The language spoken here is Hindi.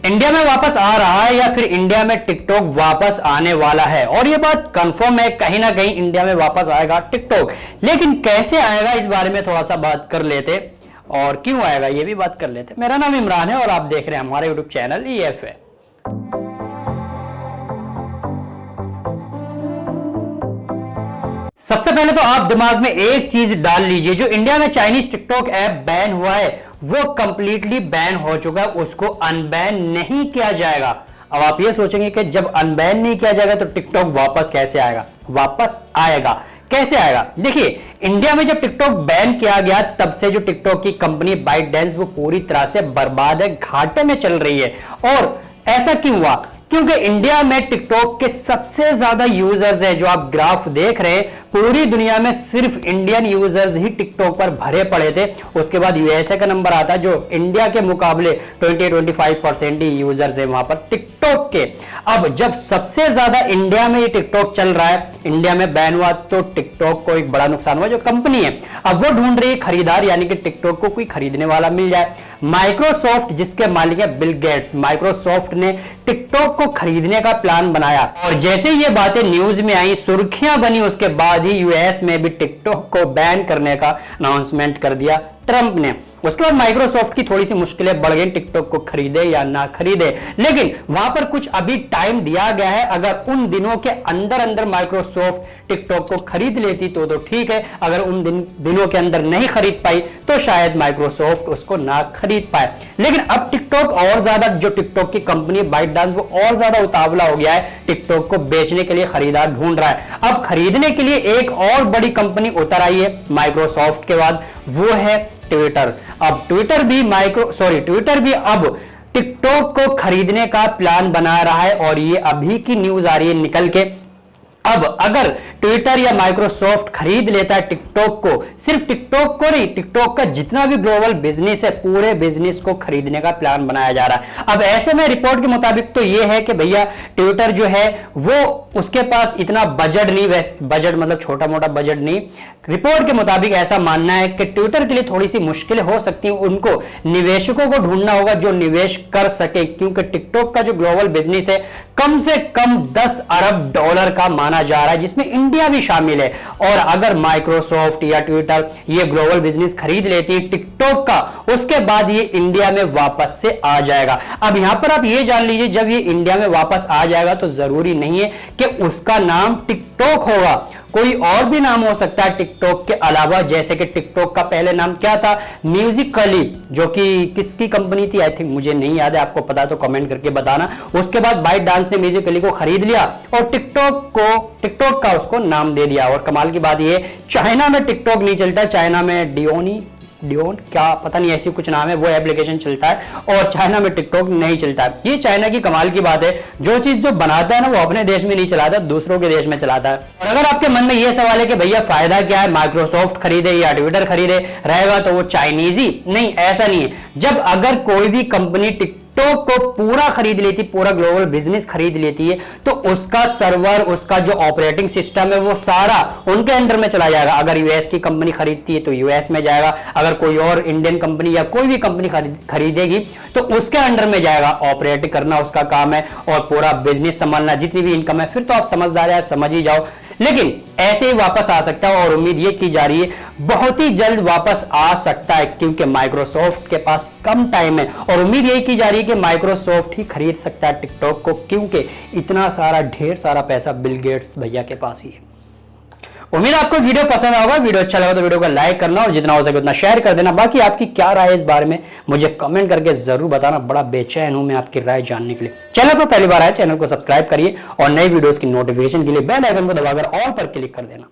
इंडिया में वापस आ रहा है या फिर इंडिया में टिकटॉक वापस आने वाला है, और ये बात कंफर्म है कहीं ना कहीं इंडिया में वापस आएगा टिकटॉक। लेकिन कैसे आएगा इस बारे में थोड़ा सा बात कर लेते, और क्यों आएगा ये भी बात कर लेते। मेरा नाम इमरान है और आप देख रहे हैं हमारे यूट्यूब चैनल EF है। सबसे पहले तो आप दिमाग में एक चीज डाल लीजिए, जो इंडिया में चाइनीज टिकटॉक ऐप बैन हुआ है वो कंप्लीटली बैन हो चुका है, उसको अनबैन नहीं किया जाएगा। अब आप ये सोचेंगे कि जब अनबैन नहीं किया जाएगा तो टिकटॉक वापस कैसे आएगा? वापस आएगा, कैसे आएगा? देखिए, इंडिया में जब टिकटॉक बैन किया गया तब से जो टिकटॉक की कंपनी बाइटडांस वो पूरी तरह से बर्बाद है, घाटे में चल रही है। और ऐसा क्यों हुआ? क्योंकि इंडिया में टिकटॉक के सबसे ज्यादा यूजर्स हैं। जो आप ग्राफ देख रहे हैं, पूरी दुनिया में सिर्फ इंडियन यूजर्स ही टिकटॉक पर भरे पड़े थे। उसके बाद यूएसए का नंबर आता है, जो इंडिया के मुकाबले 20-25% ही यूजर्स है वहां पर टिकटॉक के। अब जब सबसे ज्यादा इंडिया में ये टिकटॉक चल रहा है, इंडिया में बैन हुआ तो टिकटॉक को एक बड़ा नुकसान हुआ। जो कंपनी है अब वो ढूंढ रही है खरीदार, यानी कि टिकटॉक को कोई खरीदने वाला मिल जाए। माइक्रोसॉफ्ट, जिसके मालिक है बिल गेट्स, माइक्रोसॉफ्ट ने टिकटॉक को खरीदने का प्लान बनाया। और जैसे ये बातें न्यूज में आई, सुर्खियां बनी, उसके बाद ही यूएस में भी टिकटॉक को बैन करने का अनाउंसमेंट कर दिया ट्रंप ने। उसके बाद माइक्रोसॉफ्ट की थोड़ी सी मुश्किलें बढ़ गई, टिकटॉक को खरीदे या ना खरीदे। लेकिन वहां पर कुछ अभी टाइम दिया गया है, अगर उन दिनों के अंदर अंदर माइक्रोसॉफ्ट टिकटॉक को खरीद लेती तो ठीक है, अगर उन दिनों के अंदर नहीं खरीद पाई तो शायद माइक्रोसॉफ्ट उसको ना खरीद पाए। लेकिन अब टिकटॉक और ज्यादा, जो टिकटॉक की कंपनी बाइटडांस वो और ज्यादा उतावला हो गया है, टिकटॉक को बेचने के लिए खरीदार ढूंढ रहा है। अब खरीदने के लिए एक और बड़ी कंपनी उतर आई है माइक्रोसॉफ्ट के बाद, वो है ट्विटर। अब ट्विटर भी अब टिकटॉक को खरीदने का प्लान बना रहा है, और ये अभी की न्यूज आ रही है निकल के। अब अगर ट्विटर या माइक्रोसॉफ्ट खरीद लेता है टिकटॉक को, सिर्फ टिकटॉक को नहीं, टिकटॉक का जितना भी ग्लोबल बिजनेस है, पूरे बिजनेस को खरीदने का प्लान बनाया जा रहा है। अब ऐसे में रिपोर्ट के मुताबिक तो यह है कि भैया ट्विटर जो है वो, उसके पास इतना बजट नहीं, बजट मतलब छोटा मोटा बजट नहीं। रिपोर्ट के मुताबिक ऐसा मानना है कि ट्विटर के लिए थोड़ी सी मुश्किलें हो सकती हैं, उनको निवेशकों को ढूंढना होगा जो निवेश कर सके, क्योंकि टिकटॉक का जो ग्लोबल बिजनेस है कम से कम $10 अरब का माना जा रहा है, जिसमें इंडिया भी शामिल है। और अगर माइक्रोसॉफ्ट या ट्विटर ये ग्लोबल बिजनेस खरीद लेती है टिकटॉक का, उसके बाद ये इंडिया में वापस से आ जाएगा। अब यहां पर आप ये जान लीजिए, जब ये इंडिया में वापस आ जाएगा तो जरूरी नहीं है कि उसका नाम टिकटॉक होगा, कोई और भी नाम हो सकता है टिकटॉक के अलावा। जैसे कि टिकटॉक का पहले नाम क्या था? म्यूजिकली, जो कि किसकी कंपनी थी, आई थिंक मुझे नहीं याद है, आपको पता तो कमेंट करके बताना। उसके बाद बाइटडांस ने म्यूजिकली को खरीद लिया और टिकटॉक का उसको नाम दे दिया। और कमाल की बात ये, चाइना में टिकटॉक नहीं चलता, चाइना में डियोन क्या पता नहीं ऐसी कुछ नाम है, वो एप्लीकेशन चलता है, और चाइना में टिकटॉक नहीं चलता है। ये चाइना की कमाल की बात है, जो चीज जो बनाता है ना वो अपने देश में नहीं चलाता, दूसरों के देश में चलाता है। और अगर आपके मन में ये सवाल है कि भैया फायदा क्या है, माइक्रोसॉफ्ट खरीदे या ट्विटर खरीदे, रहेगा तो वो चाइनीज ही? नहीं, ऐसा नहीं है। जब अगर कोई भी कंपनी टिकटॉक को पूरा खरीद लेती, पूरा ग्लोबल बिजनेस खरीद लेती है, तो उसका सर्वर, उसका जो ऑपरेटिंग सिस्टम है वो सारा उनके अंडर में चला जाएगा। अगर यूएस की कंपनी खरीदती है तो यूएस में जाएगा, अगर कोई और इंडियन कंपनी या कोई भी कंपनी खरीदेगी तो उसके अंडर में जाएगा। ऑपरेट करना उसका काम है और पूरा बिजनेस संभालना, जितनी भी इनकम है। फिर तो आप समझदार है, समझ ही जाओ। लेकिन ऐसे ही वापस आ सकता है, और उम्मीद ये की जा रही है बहुत ही जल्द वापस आ सकता है, क्योंकि माइक्रोसॉफ्ट के पास कम टाइम है। और उम्मीद यही की जा रही है कि माइक्रोसॉफ्ट ही खरीद सकता है टिकटॉक को, क्योंकि इतना सारा ढेर सारा पैसा बिल गेट्स भैया के पास ही है। उम्मीद आपको वीडियो पसंद आएगा। वीडियो अच्छा लगा तो वीडियो को लाइक करना और जितना हो सके उतना शेयर कर देना। बाकी आपकी क्या राय है इस बारे में मुझे कमेंट करके जरूर बताना, बड़ा बेचैन हूं मैं आपकी राय जानने के लिए। चैनल पर पहली बार आए, चैनल को सब्सक्राइब करिए और नई वीडियोस की नोटिफिकेशन के लिए बेल आइकन को दबाकर ऑल पर क्लिक कर देना।